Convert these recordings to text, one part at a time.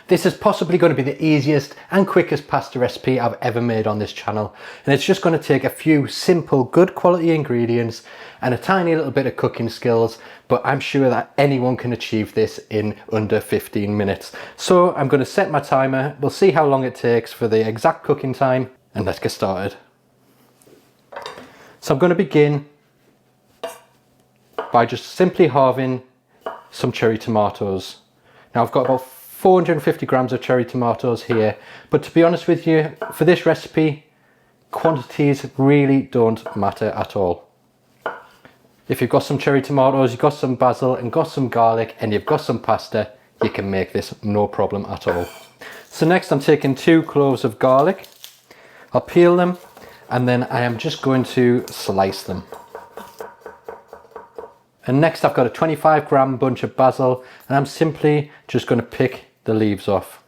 This is possibly going to be the easiest and quickest pasta recipe I've ever made on this channel, and it's just going to take a few simple, good quality ingredients and a tiny little bit of cooking skills, but I'm sure that anyone can achieve this in under 15 minutes. So I'm going to set my timer, we'll see how long it takes for the exact cooking time, and let's get started. So I'm going to begin by just simply halving some cherry tomatoes. Now I've got about 450 grams of cherry tomatoes here, but to be honest with you, for this recipe, quantities really don't matter at all. If you've got some cherry tomatoes, you've got some basil and got some garlic and you've got some pasta, you can make this no problem at all. So next I'm taking 2 cloves of garlic. I'll peel them and then I am just going to slice them. And next I've got a 25 gram bunch of basil and I'm simply just going to pick the leaves off.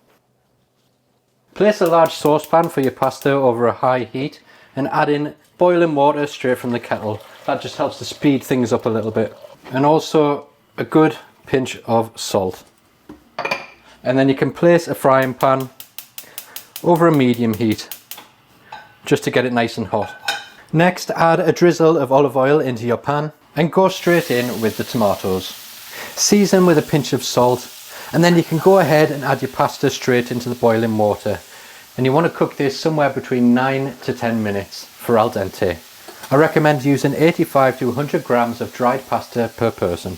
Place a large saucepan for your pasta over a high heat and add in boiling water straight from the kettle. That just helps to speed things up a little bit. And also a good pinch of salt. And then you can place a frying pan over a medium heat just to get it nice and hot. Next, add a drizzle of olive oil into your pan and go straight in with the tomatoes. Season with a pinch of salt and then you can go ahead and add your pasta straight into the boiling water. And you want to cook this somewhere between 9 to 10 minutes for al dente. I recommend using 85 to 100 grams of dried pasta per person.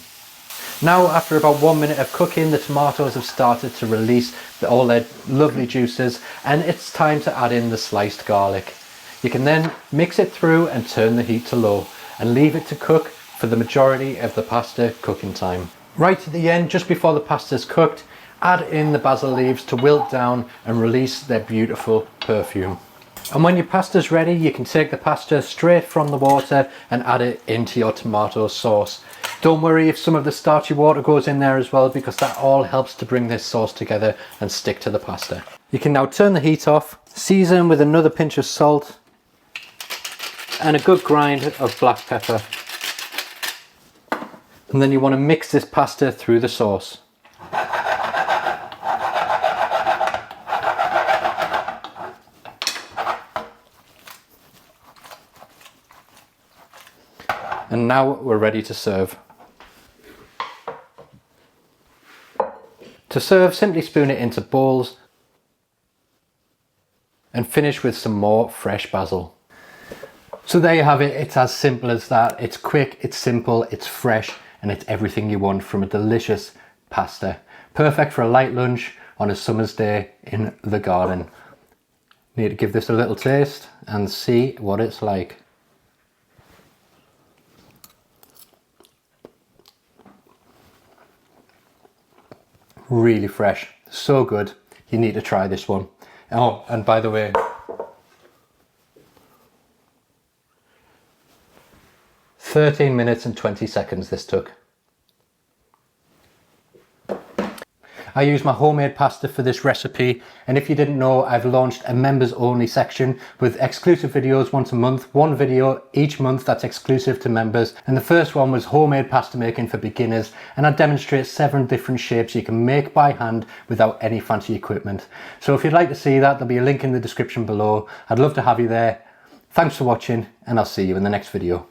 Now after about 1 minute of cooking, the tomatoes have started to release all their lovely juices and it's time to add in the sliced garlic. You can then mix it through and turn the heat to low and leave it to cook for the majority of the pasta cooking time. Right at the end, just before the pasta is cooked, add in the basil leaves to wilt down and release their beautiful perfume. And when your pasta is ready, you can take the pasta straight from the water and add it into your tomato sauce. Don't worry if some of the starchy water goes in there as well, because that all helps to bring this sauce together and stick to the pasta. You can now turn the heat off, season with another pinch of salt and a good grind of black pepper. And then you want to mix this pasta through the sauce. And now we're ready to serve. To serve, simply spoon it into bowls and finish with some more fresh basil. So there you have it, it's as simple as that. It's quick, it's simple, it's fresh, and it's everything you want from a delicious pasta. Perfect for a light lunch on a summer's day in the garden. Need to give this a little taste and see what it's like. Really fresh, so good. You need to try this one. Oh, and by the way, 13 minutes and 20 seconds this took. I use my homemade pasta for this recipe, and if you didn't know, I've launched a members only section with exclusive videos once a month, 1 video each month that's exclusive to members. And the first one was homemade pasta making for beginners, and I demonstrate 7 different shapes you can make by hand without any fancy equipment. So if you'd like to see that, there'll be a link in the description below. I'd love to have you there. Thanks for watching, and I'll see you in the next video.